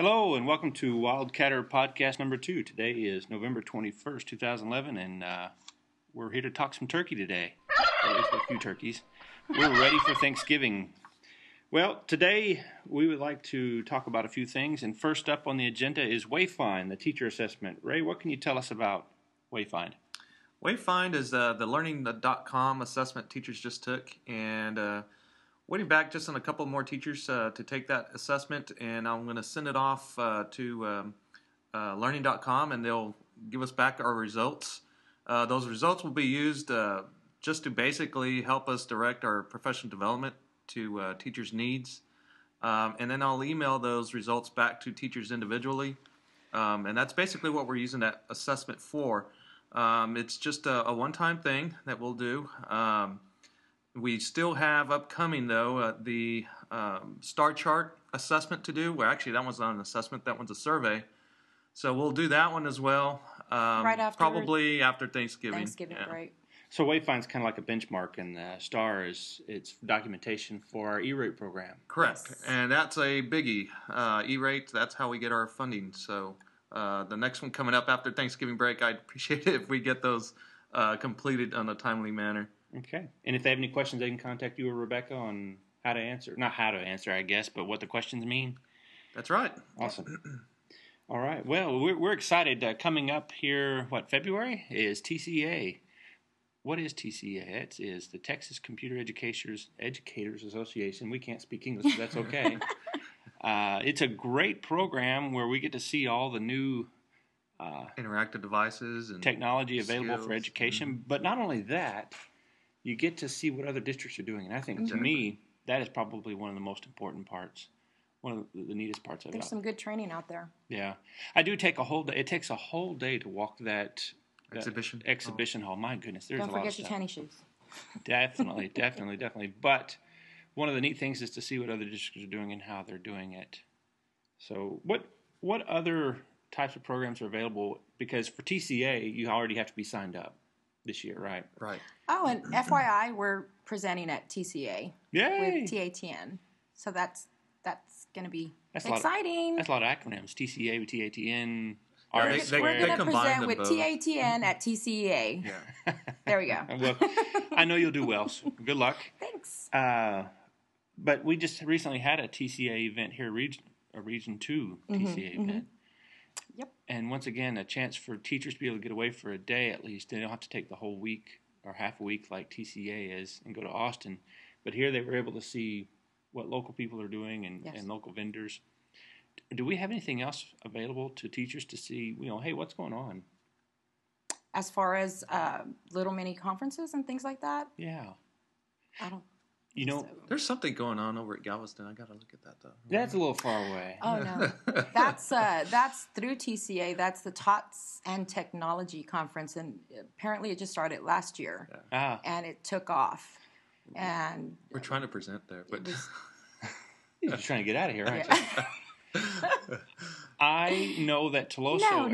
Hello and welcome to Wildcatter Podcast number 2. Today is November 21st, 2011, and we're here to talk some turkey today. At least a few turkeys. We're ready for Thanksgiving. Well, today we would like to talk about a few things, and first up on the agenda is Wayfind, the teacher assessment. Ray, what can you tell us about Wayfind? Wayfind is the learning.com assessment teachers just took, and waiting back just on a couple more teachers to take that assessment, and I'm going to send it off to learning.com, and they'll give us back our results. Those results will be used just to basically help us direct our professional development to teachers' needs, and then I'll email those results back to teachers individually, and that's basically what we're using that assessment for. It's just a one-time thing that we'll do. We still have upcoming, though, the star chart assessment to do. Well, actually, that one's not an assessment. That one's a survey. So we'll do that one as well. Right after probably after Thanksgiving. Thanksgiving, yeah. right. So Wayfind's kind of like a benchmark, and the STAR is it's documentation for our E-rate program. Correct. Yes. And that's a biggie. E-rate, that's how we get our funding. So the next one coming up after Thanksgiving break, I'd appreciate it if we get those completed on a timely manner. Okay. And if they have any questions, they can contact you or Rebecca on how to answer. Not how to answer, I guess, but what the questions mean. That's right. Awesome. All right. Well, we're excited. Coming up here, February is TCA. What is TCA? It is the Texas Computer Educators Association. We can't speak English, so that's okay. It's a great program where we get to see all the new interactive devices and technology available skills. for education. Mm-hmm. But not only that, you get to see what other districts are doing. And I think, to me, that is probably one of the most important parts, one of the neatest parts of it. There's some good training out there. Yeah. I do take a whole day. It takes a whole day to walk that exhibition hall. My goodness, there's a lot of stuff. Don't forget your tennis shoes. Definitely. But one of the neat things is to see what other districts are doing and how they're doing it. So what other types of programs are available? Because for TCA, you already have to be signed up this year, right? Right. Oh, and FYI, we're presenting at TCA Yay! with TATN. So that's going to be That's exciting. That's a lot of acronyms. TCA with TATN. We're They going to combine present them with both. TATN at TCA. Yeah. There we go. Well, I know you'll do well, so good luck. Thanks. But we just recently had a TCA event here, a Region 2 TCA event. Yep. And once again, a chance for teachers to be able to get away for a day at least. They don't have to take the whole week or half a week like TCA is and go to Austin. But here they were able to see what local people are doing and local vendors. Do we have anything else available to teachers to see, hey, what's going on? As far as little mini conferences and things like that? Yeah. I don't so. There's something going on over at Galveston. I got to look at that, though. That's a little far away. Oh, no. That's through TCA. That's the Tots and Technology Conference, and apparently it just started last year, and it took off. And we're trying to present there, but you're just trying to get out of here, aren't you? I know that Toloso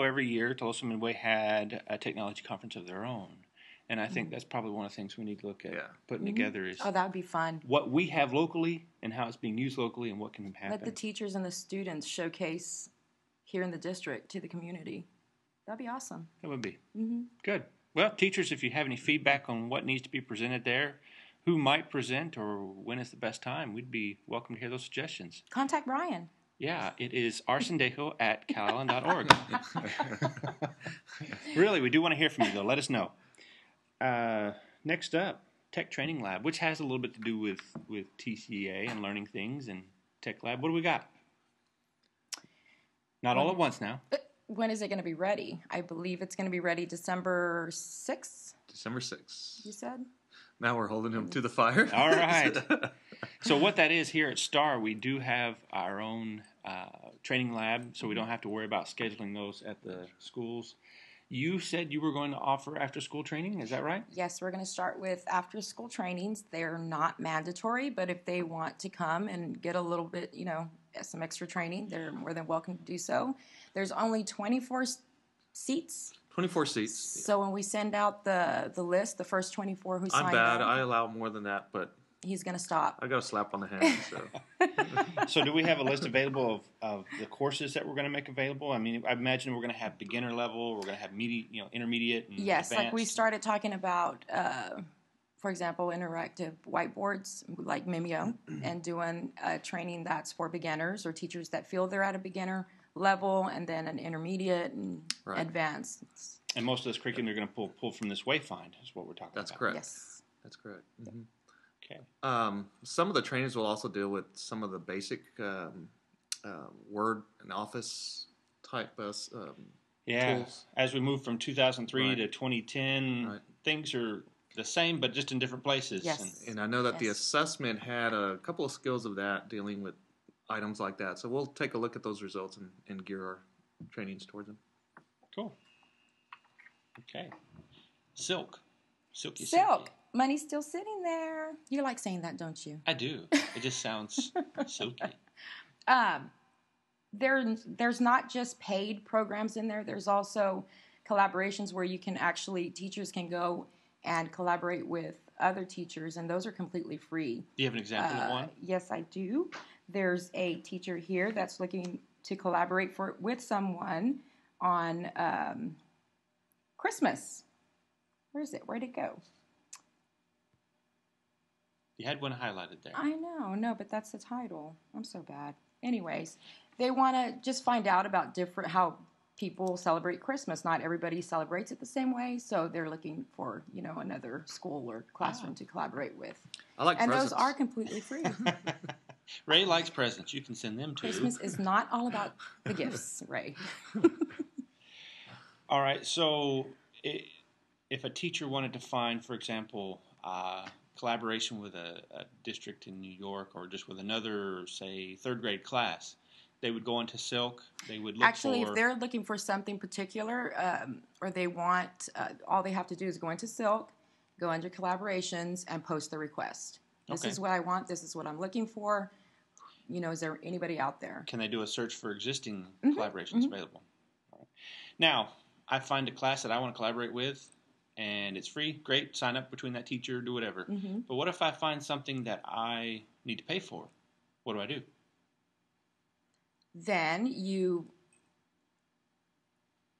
every year, Toloso Midway had a technology conference of their own. And I think that's probably one of the things we need to look at putting together is that would be fun. What we have locally and how it's being used locally and what can happen. Let the teachers and the students showcase here in the district to the community. That'd be awesome. That would be. Mm-hmm. Good. Well, teachers, if you have any feedback on what needs to be presented there, who might present, or when is the best time, we'd be welcome to hear those suggestions. Contact Brian. Yeah, it is arsendejo@calallen.org. Really, we do want to hear from you, though. Let us know. Next up, Tech Training Lab, which has a little bit to do with TCA and learning things and Tech Lab. What do we got? Not all at once now. When is it going to be ready? I believe it's going to be ready December 6th. December 6th. You said? Now we're holding him to the fire. All right. So what that is here at STAR, we do have our own training lab, so we don't have to worry about scheduling those at the schools. You said you were going to offer after-school training. Is that right? Yes, we're going to start with after-school trainings. They're not mandatory, but if they want to come and get a little bit, some extra training, they're more than welcome to do so. There's only 24 seats. 24 seats. So when we send out the list, the first 24 who sign up. I'm bad. I allow more than that, but he's going to stop. I got a slap on the hand. So, So do we have a list available of the courses that we're going to make available? I mean, I imagine we're going to have beginner level, we're going to have intermediate, and Yes, advanced. like we started talking about, for example, interactive whiteboards like Mimeo, and doing training that's for beginners or teachers that feel they're at a beginner level, and then an intermediate and advanced. And most of this curriculum you're going to pull from this Wayfind is what we're talking that's about. correct. Yes. That's correct. Mm-hmm. Okay. Some of the trainings will also deal with some of the basic Word and Office type tools. As we move from 2003 to 2010, Right. things are the same, but just in different places. Yes. And I know that the assessment had a couple of skills of that dealing with items like that. So we'll take a look at those results and gear our trainings towards them. Cool. Okay. Silk. Silky. Silk. Money's still sitting there. You like saying that, don't you? I do. It just sounds silky. There's not just paid programs in there. There's also collaborations where teachers can go and collaborate with other teachers, and those are completely free. Do you have an example of one? Yes, I do. There's a teacher here that's looking to collaborate with someone on Christmas. Where is it? Where'd it go? You had one highlighted there. I know, no, but that's the title. I'm so bad. Anyways, they want to just find out about how people celebrate Christmas. Not everybody celebrates it the same way, so they're looking for another school or classroom to collaborate with. I like presents. Those are completely free. Ray likes presents. You can send them to. Christmas is not all about the gifts, Ray. All right, so if a teacher wanted to find, for example, collaboration with a district in New York or just with another, say, third grade class, they would go into Silk. They would look if they're looking for something particular, or they want, all they have to do is go into Silk, go under collaborations, and post the request. This is what I want. This is what I'm looking for. Is there anybody out there? Can they do a search for existing collaborations available? All right. Now, I find a class that I want to collaborate with, and it's free. Great. Sign up between that teacher, do whatever. Mm-hmm. But what if I find something that I need to pay for? What do I do? Then you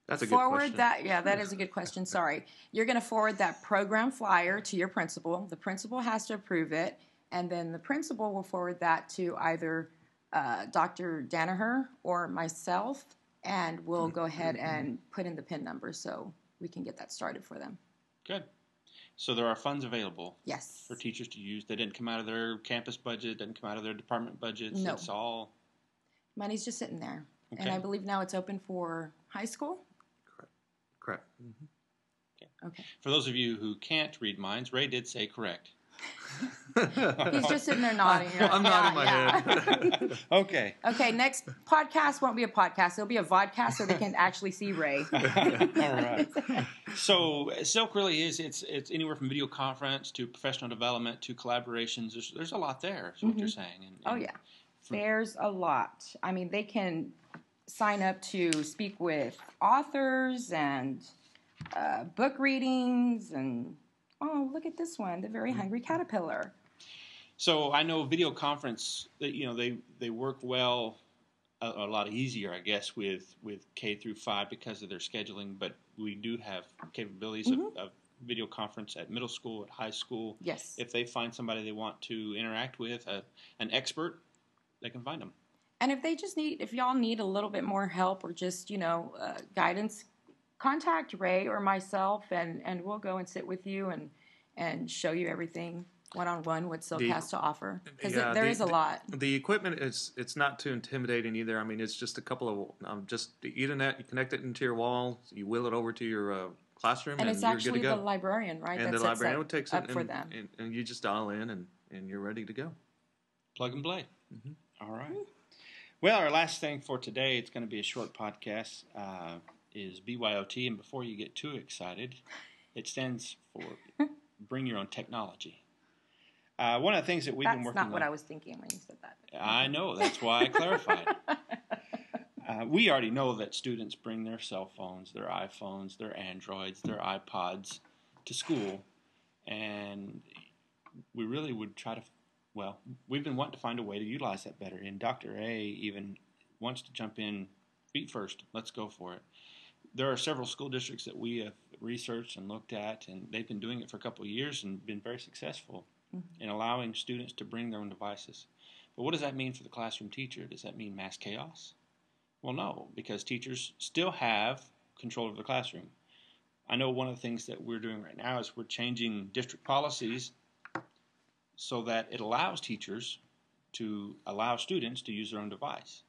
That's a good forward question. that is a good question. Sorry. You're going to forward that program flyer to your principal. The principal has to approve it, and then the principal will forward that to either Dr. Danaher or myself, and we'll go ahead and put in the PIN number so we can get that started for them. Good. So there are funds available Yes. for teachers to use. They didn't come out of their campus budget, didn't come out of their department budgets. No. It's all... Money's just sitting there. Okay. And I believe now it's open for high school. Correct. Mm-hmm. Okay. For those of you who can't read minds, Ray did say correct. He's just sitting there nodding. I'm nodding my head. Okay. Okay, next podcast won't be a podcast. It'll be a vodcast so they can actually see Ray. All right. So Silk really is, it's anywhere from video conference to professional development to collaborations. There's a lot there, is what you're saying. Oh, yeah. There's a lot. I mean, they can sign up to speak with authors and book readings and, oh, look at this one, The Very Hungry Caterpillar. So I know video conference, they work well, a lot easier, I guess, with K through 5 because of their scheduling, but we do have capabilities of video conference at middle school, at high school. Yes. If they find somebody they want to interact with, an expert, they can find them. And if y'all need a little bit more help or just, guidance, contact Ray or myself, and we'll go and sit with you and show you everything one-on-one what Silk has to offer. Because there is a lot. The equipment, it's not too intimidating either. I mean, it's just a couple of, just the Ethernet, you connect it into your wall, you wheel it over to your classroom, and it's you're actually good to go. the librarian, right? And that the librarian takes up it for them. and you just dial in and you're ready to go. Plug and play. Mm-hmm. All right. Well, our last thing for today, it's going to be a short podcast, is BYOT. And before you get too excited, it stands for Bring Your Own Technology. One of the things that we've been working on... That's not what I was thinking when you said that. I know. That's why I clarified. We already know that students bring their cell phones, their iPhones, their Androids, their iPods to school. And we really would try to, well, we've been wanting to find a way to utilize that better. And Dr. A even wants to jump in feet first. Let's go for it. There are several school districts that we have researched and looked at, and they've been doing it for a couple of years and been very successful in allowing students to bring their own devices. But what does that mean for the classroom teacher? Does that mean mass chaos? Well, no, because teachers still have control of the classroom. I know one of the things that we're doing right now is we're changing district policies so that it allows teachers to allow students to use their own device.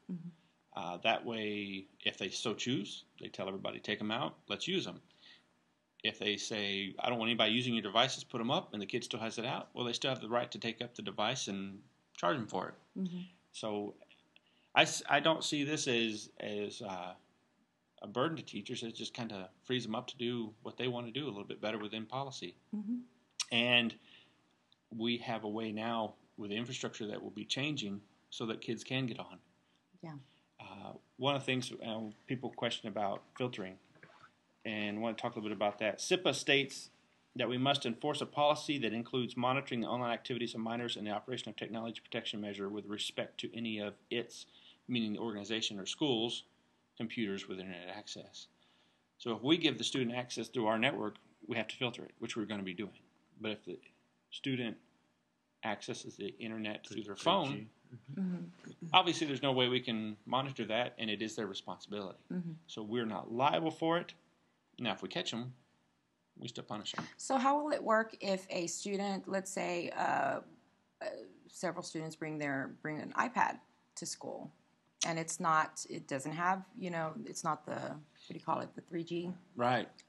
That way, if they so choose, they tell everybody, take them out, let's use them. If they say, I don't want anybody using your devices, put them up, and the kid still has it out, well, they still have the right to take up the device and charge them for it. So I don't see this as a burden to teachers. It just kind of frees them up to do what they want to do a little bit better within policy. And we have a way now with the infrastructure that will be changing so that kids can get on. One of the things people question about filtering, and I want to talk a little bit about that. SIPA states that we must enforce a policy that includes monitoring the online activities of minors and the operation of technology protection measure with respect to any of its, meaning the organization or schools, computers with internet access. So if we give the student access through our network, we have to filter it, which we're going to be doing. But if the student accesses the internet through their phone, obviously there's no way we can monitor that, and it is their responsibility. So we're not liable for it. Now, if we catch them, we still punish them. So how will it work if a student, let's say several students bring an iPad to school, and it doesn't have, it's not the, what do you call it, the 3G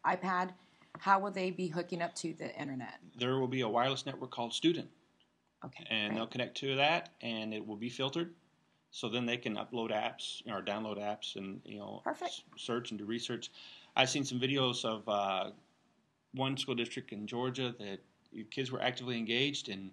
iPad. How will they be hooking up to the internet? There will be a wireless network called Student. Okay. And they'll connect to that, and it will be filtered. So then they can upload apps or download apps and, search and do research. I've seen some videos of one school district in Georgia that kids were actively engaged, and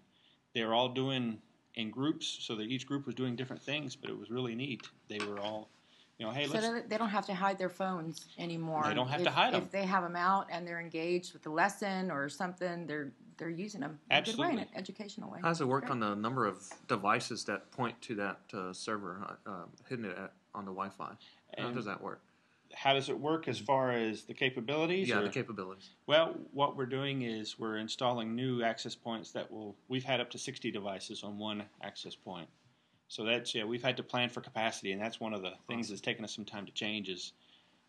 they were all doing in groups, so that each group was doing different things, but it was really neat. They were all, hey, let's... So they don't have to hide their phones anymore. They don't have to hide them. If they have them out and they're engaged with the lesson or something, they're using them in a good way, in an educational way. How does it work on the number of devices that point to that server, hitting it on the Wi-Fi? How does that work? How does it work as far as the capabilities? Yeah, the capabilities. Well, what we're doing is we're installing new access points we've had up to 60 devices on one access point. So we've had to plan for capacity, and that's one of the things that's taken us some time to change is,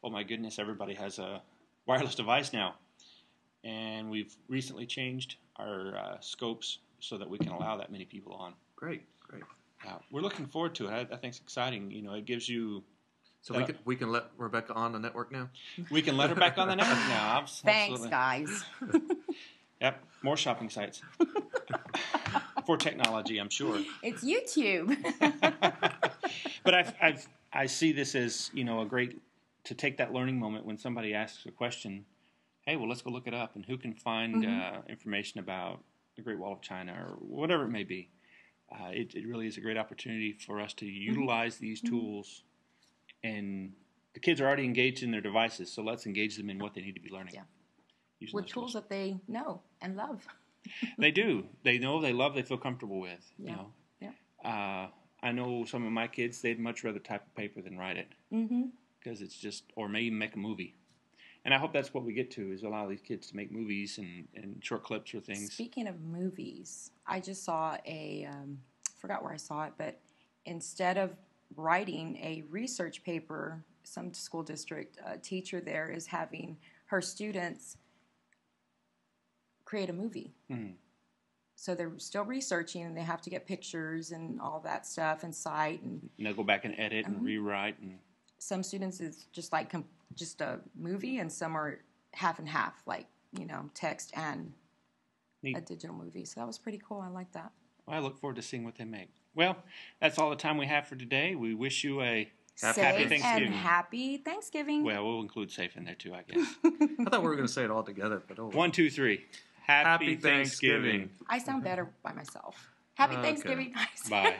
oh my goodness, everybody has a wireless device now. And we've recently changed our scopes so that we can allow that many people on. Great. We're looking forward to it. I think it's exciting. It gives you... So we can let Rebecca on the network now? We can let her back on the network now. Thanks, guys. Yep, more shopping sites. For technology, I'm sure. It's YouTube. But I see this as, a great, to take that learning moment when somebody asks a question, hey, well, let's go look it up, and who can find information about the Great Wall of China or whatever it may be. It really is a great opportunity for us to utilize these tools. And the kids are already engaged in their devices, so let's engage them in what they need to be learning. Yeah. With tools that they know and love. They do. They know, they love, they feel comfortable with. Yeah. I know some of my kids, they'd much rather type a paper than write it. Because it's just, or maybe even make a movie. And I hope that's what we get to, is allow these kids to make movies and short clips or things. Speaking of movies, I just saw forgot where I saw it, but instead of writing a research paper, some school district teacher there is having her students create a movie. So they're still researching, and they have to get pictures and all that stuff and cite. And they'll go back and edit and rewrite. And some students is just like just a movie, and some are half and half, like, text and a digital movie. So that was pretty cool. I like that. Well, I look forward to seeing what they make. Well, that's all the time we have for today. We wish you a safe happy Thanksgiving. And happy Thanksgiving. Well, we'll include safe in there too, I guess. I thought we were going to say it all together. But 1, 2, 3. Happy Thanksgiving. I sound better by myself. Happy Thanksgiving, guys. Bye.